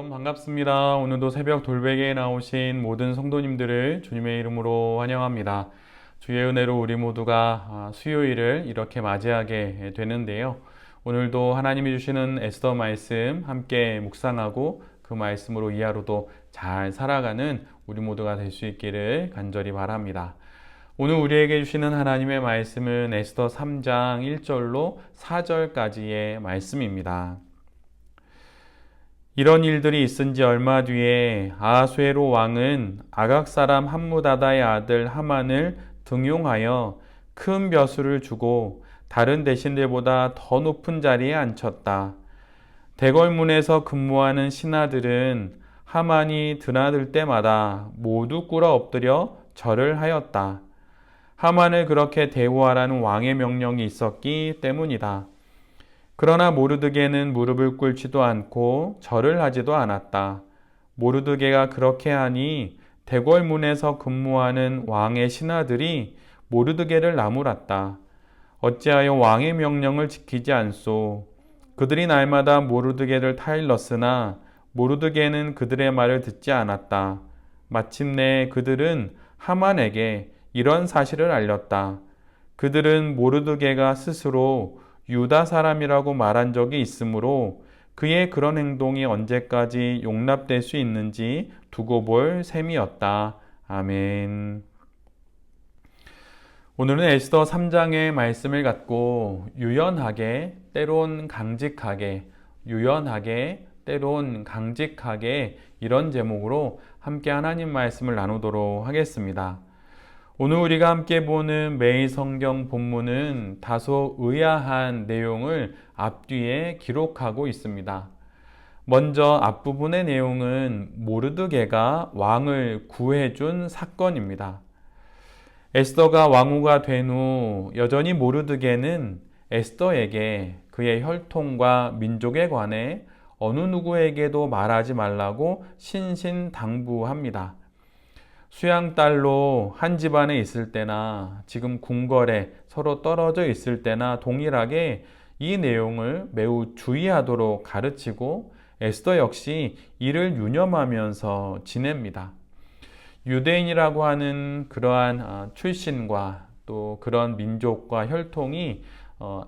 샬롬 반갑습니다. 오늘도 새벽 돌베개에 나오신 모든 성도님들을 주님의 이름으로 환영합니다. 주의 은혜로 우리 모두가 수요일을 이렇게 맞이하게 되는데요. 오늘도 하나님이 주시는 에스더 말씀 함께 묵상하고 그 말씀으로 이 하루도 잘 살아가는 우리 모두가 될 수 있기를 간절히 바랍니다. 오늘 우리에게 주시는 하나님의 말씀은 에스더 3장 1절로 4절까지의 말씀입니다. 이런 일들이 있은 지 얼마 뒤에 아하수에로 왕은 아각 사람 함무다다의 아들 하만을 등용하여 큰 벼슬을 주고 다른 대신들보다 더 높은 자리에 앉혔다. 대궐문에서 근무하는 신하들은 하만이 드나들 때마다 모두 꿇어 엎드려 절을 하였다. 하만을 그렇게 대우하라는 왕의 명령이 있었기 때문이다. 그러나 모르드게는 무릎을 꿇지도 않고 절을 하지도 않았다. 모르드게가 그렇게 하니 대궐문에서 근무하는 왕의 신하들이 모르드게를 나무랐다. 어찌하여 왕의 명령을 지키지 않소? 그들이 날마다 모르드게를 타일렀으나 모르드게는 그들의 말을 듣지 않았다. 마침내 그들은 하만에게 이런 사실을 알렸다. 그들은 모르드게가 스스로 유다 사람이라고 말한 적이 있으므로 그의 그런 행동이 언제까지 용납될 수 있는지 두고 볼 셈이었다. 아멘. 오늘은 에스더 3장의 말씀을 갖고 유연하게 때론 강직하게 때론 강직하게 이런 제목으로 함께 하나님 말씀을 나누도록 하겠습니다. 오늘 우리가 함께 보는 매일 성경 본문은 다소 의아한 내용을 앞뒤에 기록하고 있습니다. 먼저 앞부분의 내용은 모르드게가 왕을 구해준 사건입니다. 에스더가 왕후가 된 후 여전히 모르드게는 에스더에게 그의 혈통과 민족에 관해 어느 누구에게도 말하지 말라고 신신당부합니다. 수양딸로 한 집안에 있을 때나 지금 궁궐에 서로 떨어져 있을 때나 동일하게 이 내용을 매우 주의하도록 가르치고 에스더 역시 이를 유념하면서 지냅니다. 유대인이라고 하는 그러한 출신과 또 그런 민족과 혈통이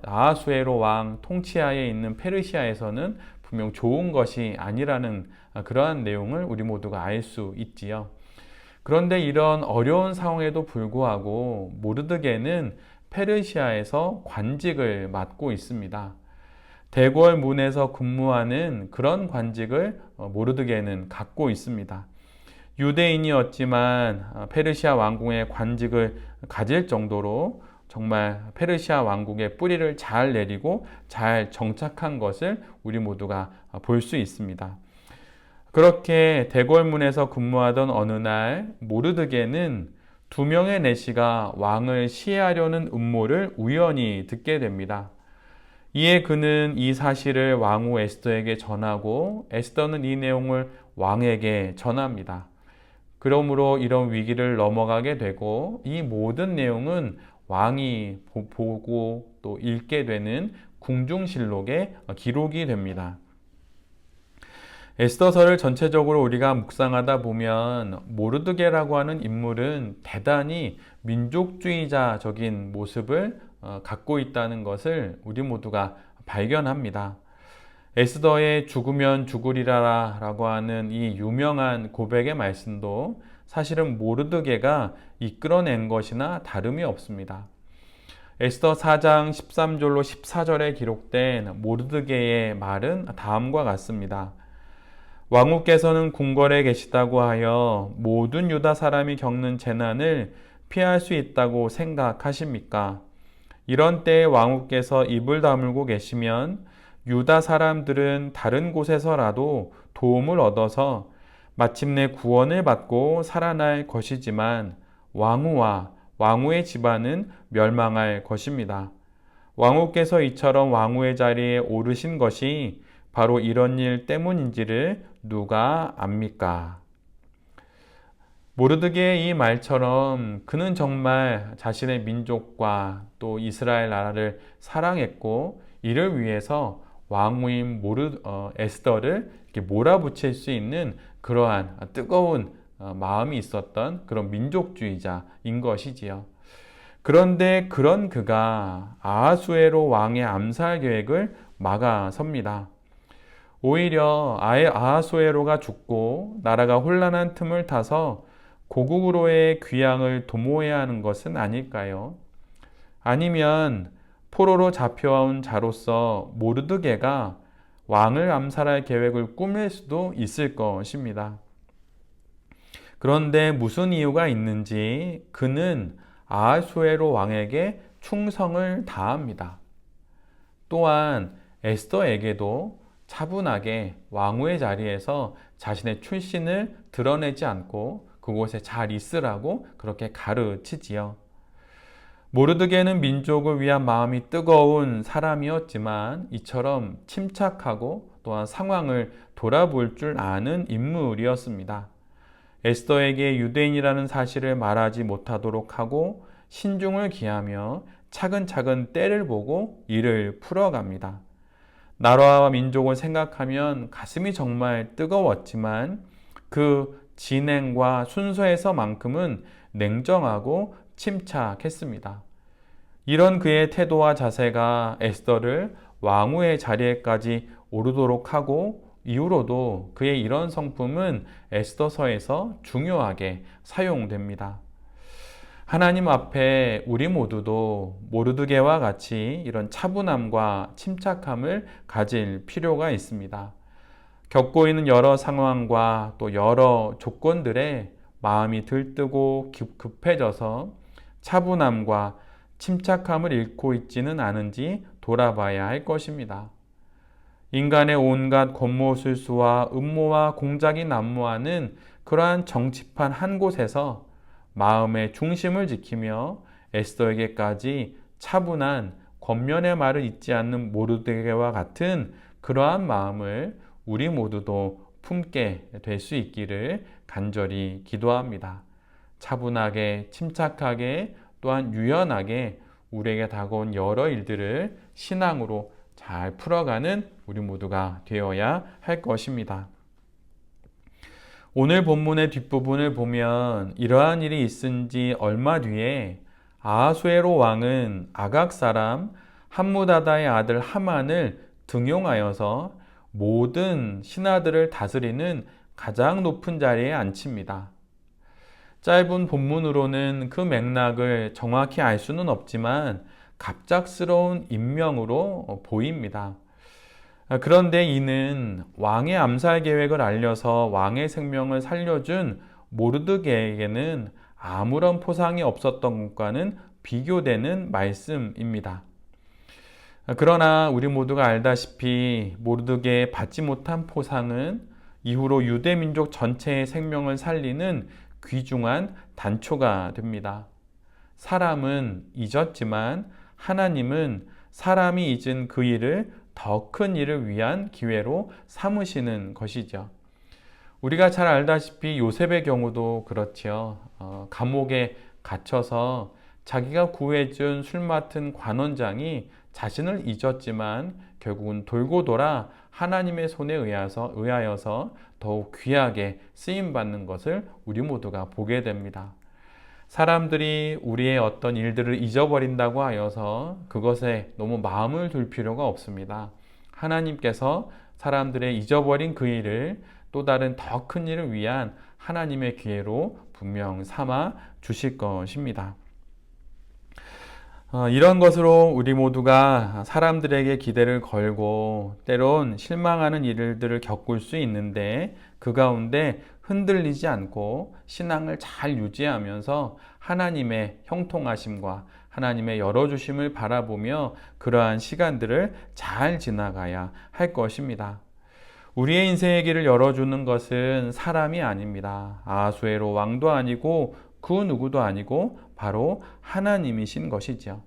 아하수에로 왕 통치하에 있는 페르시아에서는 분명 좋은 것이 아니라는 그러한 내용을 우리 모두가 알 수 있지요. 그런데 이런 어려운 상황에도 불구하고 모르드게는 페르시아에서 관직을 맡고 있습니다. 대궐문에서 근무하는 그런 관직을 모르드게는 갖고 있습니다. 유대인이었지만 페르시아 왕궁의 관직을 가질 정도로 정말 페르시아 왕국의 뿌리를 잘 내리고 잘 정착한 것을 우리 모두가 볼 수 있습니다. 그렇게 대궐문에서 근무하던 어느 날 모르드게는 두 명의 내시가 왕을 시해하려는 음모를 우연히 듣게 됩니다. 이에 그는 이 사실을 왕후 에스더에게 전하고 에스더는 이 내용을 왕에게 전합니다. 그러므로 이런 위기를 넘어가게 되고 이 모든 내용은 왕이 보고 또 읽게 되는 궁중실록에 기록이 됩니다. 에스더서를 전체적으로 우리가 묵상하다 보면 모르드게라고 하는 인물은 대단히 민족주의자적인 모습을 갖고 있다는 것을 우리 모두가 발견합니다. 에스더의 죽으면 죽으리라 라고 하는 이 유명한 고백의 말씀도 사실은 모르드게가 이끌어낸 것이나 다름이 없습니다. 에스더 4장 13절로 14절에 기록된 모르드게의 말은 다음과 같습니다. 왕후께서는 궁궐에 계시다고 하여 모든 유다 사람이 겪는 재난을 피할 수 있다고 생각하십니까? 이런 때에 왕후께서 입을 다물고 계시면 유다 사람들은 다른 곳에서라도 도움을 얻어서 마침내 구원을 받고 살아날 것이지만 왕후와 왕후의 집안은 멸망할 것입니다. 왕후께서 이처럼 왕후의 자리에 오르신 것이 바로 이런 일 때문인지를 누가 압니까? 모르드게의 이 말처럼 그는 정말 자신의 민족과 또 이스라엘 나라를 사랑했고 이를 위해서 왕후인 에스더를 이렇게 몰아붙일 수 있는 그러한 뜨거운 마음이 있었던 그런 민족주의자인 것이지요. 그런데 그런 그가 아하수에로 왕의 암살 계획을 막아섭니다. 오히려 아하수에로가 죽고 나라가 혼란한 틈을 타서 고국으로의 귀향을 도모해야 하는 것은 아닐까요? 아니면 포로로 잡혀온 자로서 모르드게가 왕을 암살할 계획을 꾸밀 수도 있을 것입니다. 그런데 무슨 이유가 있는지 그는 아하수에로 왕에게 충성을 다합니다. 또한 에스더에게도 차분하게 왕후의 자리에서 자신의 출신을 드러내지 않고 그곳에 잘 있으라고 그렇게 가르치지요. 모르드게는 민족을 위한 마음이 뜨거운 사람이었지만 이처럼 침착하고 또한 상황을 돌아볼 줄 아는 인물이었습니다. 에스더에게 유대인이라는 사실을 말하지 못하도록 하고 신중을 기하며 차근차근 때를 보고 일을 풀어갑니다. 나라와 민족을 생각하면 가슴이 정말 뜨거웠지만 그 진행과 순서에서만큼은 냉정하고 침착했습니다. 이런 그의 태도와 자세가 에스더를 왕후의 자리에까지 오르도록 하고 이후로도 그의 이런 성품은 에스더서에서 중요하게 사용됩니다. 하나님 앞에 우리 모두도 모르드게와 같이 이런 차분함과 침착함을 가질 필요가 있습니다. 겪고 있는 여러 상황과 또 여러 조건들에 마음이 들뜨고 급해져서 차분함과 침착함을 잃고 있지는 않은지 돌아봐야 할 것입니다. 인간의 온갖 권모술수와 음모와 공작이 난무하는 그러한 정치판 한 곳에서 마음의 중심을 지키며 에스더에게까지 차분한 권면의 말을 잊지 않는 모르드게와 같은 그러한 마음을 우리 모두도 품게 될 수 있기를 간절히 기도합니다. 차분하게, 침착하게, 또한 유연하게 우리에게 다가온 여러 일들을 신앙으로 잘 풀어가는 우리 모두가 되어야 할 것입니다. 오늘 본문의 뒷부분을 보면 이러한 일이 있은 지 얼마 뒤에 아하수에로 왕은 아각 사람 함무다다의 아들 하만을 등용하여서 모든 신하들을 다스리는 가장 높은 자리에 앉힙니다. 짧은 본문으로는 그 맥락을 정확히 알 수는 없지만 갑작스러운 임명으로 보입니다. 그런데 이는 왕의 암살 계획을 알려서 왕의 생명을 살려준 모르드게에게는 아무런 포상이 없었던 것과는 비교되는 말씀입니다. 그러나 우리 모두가 알다시피 모르드게의 받지 못한 포상은 이후로 유대 민족 전체의 생명을 살리는 귀중한 단초가 됩니다. 사람은 잊었지만 하나님은 사람이 잊은 그 일을 더 큰 일을 위한 기회로 삼으시는 것이죠. 우리가 잘 알다시피 요셉의 경우도 그렇지요. 감옥에 갇혀서 자기가 구해준 술 맡은 관원장이 자신을 잊었지만 결국은 돌고 돌아 하나님의 손에 의하여서 더욱 귀하게 쓰임받는 것을 우리 모두가 보게 됩니다. 사람들이 우리의 어떤 일들을 잊어버린다고 하여서 그것에 너무 마음을 둘 필요가 없습니다. 하나님께서 사람들의 잊어버린 그 일을 또 다른 더 큰 일을 위한 하나님의 기회로 분명 삼아 주실 것입니다. 이런 것으로 우리 모두가 사람들에게 기대를 걸고 때론 실망하는 일들을 겪을 수 있는데 그 가운데 흔들리지 않고 신앙을 잘 유지하면서 하나님의 형통하심과 하나님의 열어주심을 바라보며 그러한 시간들을 잘 지나가야 할 것입니다. 우리의 인생의 길을 열어주는 것은 사람이 아닙니다. 아하수에로 왕도 아니고 그 누구도 아니고 바로 하나님이신 것이죠.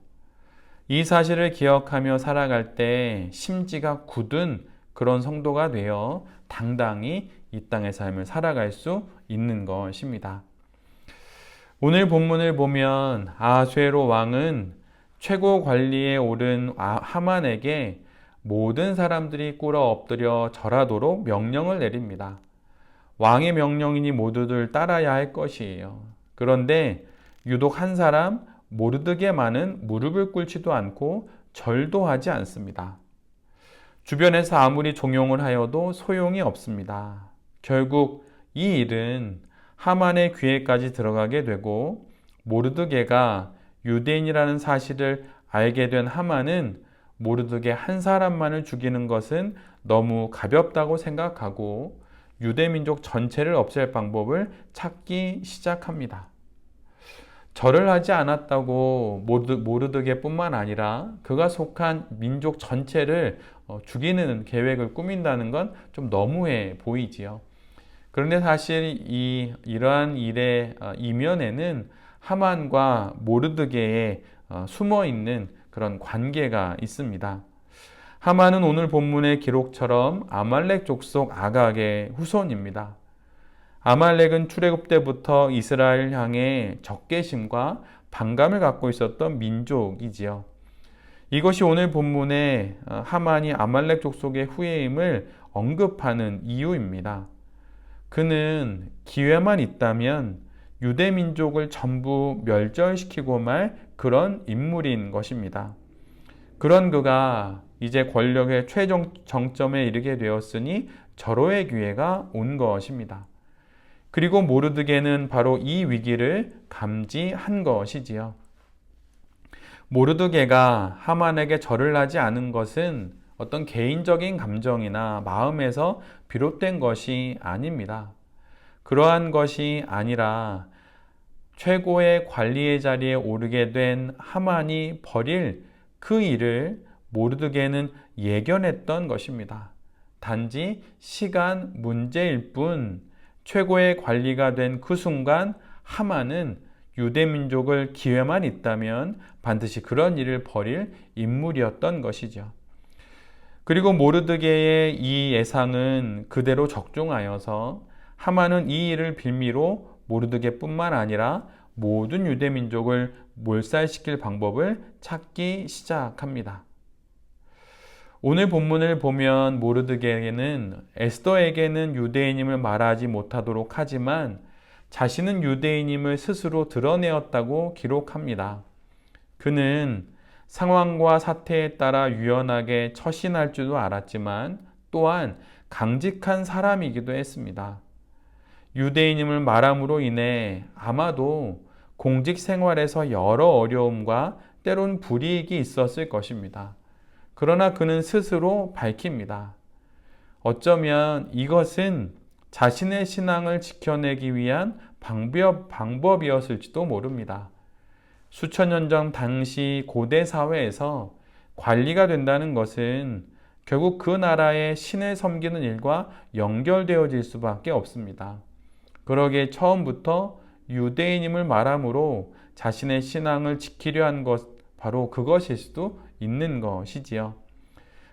이 사실을 기억하며 살아갈 때 심지가 굳은 그런 성도가 되어 당당히 이 땅의 삶을 살아갈 수 있는 것입니다. 오늘 본문을 보면 아하수에로 왕은 최고 관리에 오른 하만에게 모든 사람들이 꿇어 엎드려 절하도록 명령을 내립니다. 왕의 명령이니 모두들 따라야 할 것이에요. 그런데 유독 한 사람 모르드게만은 무릎을 꿇지도 않고 절도 하지 않습니다. 주변에서 아무리 종용을 하여도 소용이 없습니다. 결국 이 일은 하만의 귀에까지 들어가게 되고 모르드게가 유대인이라는 사실을 알게 된 하만은 모르드게 한 사람만을 죽이는 것은 너무 가볍다고 생각하고 유대민족 전체를 없앨 방법을 찾기 시작합니다. 절을 하지 않았다고 모르드게뿐만 아니라 그가 속한 민족 전체를 죽이는 계획을 꾸민다는 건 좀 너무해 보이지요. 그런데 사실 이러한 일의 이면에는 하만과 모르드게의 숨어 있는 그런 관계가 있습니다. 하만은 오늘 본문의 기록처럼 아말렉 족속 아각의 후손입니다. 아말렉은 출애굽 때부터 이스라엘 향해 적개심과 반감을 갖고 있었던 민족이지요. 이것이 오늘 본문에 하만이 아말렉 족속의 후예임을 언급하는 이유입니다. 그는 기회만 있다면 유대 민족을 전부 멸절시키고 말 그런 인물인 것입니다. 그런 그가 이제 권력의 최종 정점에 이르게 되었으니 절호의 기회가 온 것입니다. 그리고 모르드게는 바로 이 위기를 감지한 것이지요. 모르드게가 하만에게 절을 하지 않은 것은 어떤 개인적인 감정이나 마음에서 비롯된 것이 아닙니다. 그러한 것이 아니라 최고의 관리의 자리에 오르게 된 하만이 벌일 그 일을 모르드게는 예견했던 것입니다. 단지 시간 문제일 뿐 최고의 관리가 된 그 순간 하만은 유대민족을 기회만 있다면 반드시 그런 일을 벌일 인물이었던 것이죠. 그리고 모르드게의 이 예상은 그대로 적중하여서 하만은 이 일을 빌미로 모르드게뿐만 아니라 모든 유대민족을 몰살시킬 방법을 찾기 시작합니다. 오늘 본문을 보면 모르드게는 에스더에게는 유대인임을 말하지 못하도록 하지만 자신은 유대인임을 스스로 드러내었다고 기록합니다. 그는 상황과 사태에 따라 유연하게 처신할 줄도 알았지만 또한 강직한 사람이기도 했습니다. 유대인임을 말함으로 인해 아마도 공직 생활에서 여러 어려움과 때론 불이익이 있었을 것입니다. 그러나 그는 스스로 밝힙니다. 어쩌면 이것은 자신의 신앙을 지켜내기 위한 방법이었을지도 모릅니다. 수천 년 전 당시 고대 사회에서 관리가 된다는 것은 결국 그 나라의 신을 섬기는 일과 연결되어질 수밖에 없습니다. 그러기에 처음부터 유대인임을 말함으로 자신의 신앙을 지키려 한 것, 바로 그것일 수도 있는 것이지요.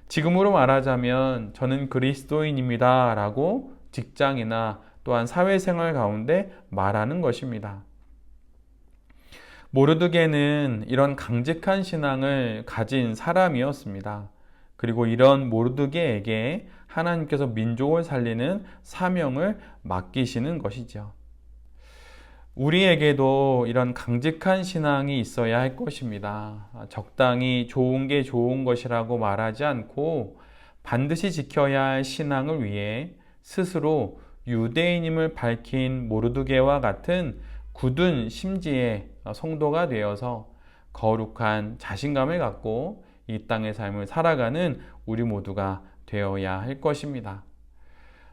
지금으로 말하자면 저는 그리스도인입니다 라고 직장이나 또한 사회생활 가운데 말하는 것입니다. 모르드게는 이런 강직한 신앙을 가진 사람이었습니다. 그리고 이런 모르드게에게 하나님께서 민족을 살리는 사명을 맡기시는 것이죠. 우리에게도 이런 강직한 신앙이 있어야 할 것입니다. 적당히 좋은 게 좋은 것이라고 말하지 않고 반드시 지켜야 할 신앙을 위해 스스로 유대인임을 밝힌 모르드게와 같은 굳은 심지의 성도가 되어서 거룩한 자신감을 갖고 이 땅의 삶을 살아가는 우리 모두가 되어야 할 것입니다.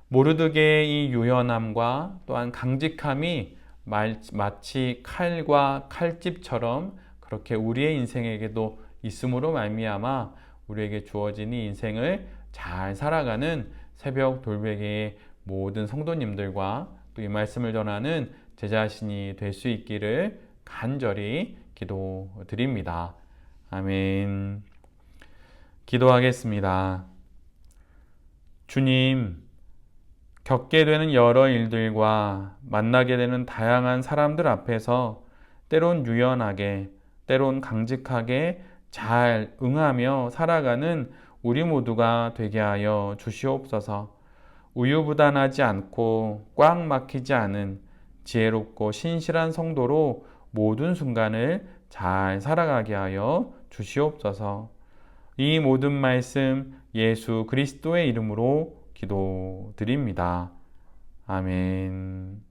모르드게의 이 유연함과 또한 강직함이 마치 칼과 칼집처럼 그렇게 우리의 인생에게도 있음으로 말미암아 우리에게 주어진 이 인생을 잘 살아가는 새벽 돌베개의 모든 성도님들과 또 이 말씀을 전하는 제 자신이 될 수 있기를 간절히 기도드립니다. 아멘. 기도하겠습니다. 주님, 겪게 되는 여러 일들과 만나게 되는 다양한 사람들 앞에서 때론 유연하게, 때론 강직하게 잘 응하며 살아가는 우리 모두가 되게 하여 주시옵소서. 우유부단하지 않고 꽉 막히지 않은 지혜롭고 신실한 성도로 모든 순간을 잘 살아가게 하여 주시옵소서. 이 모든 말씀 예수 그리스도의 이름으로 기도드립니다. 아멘.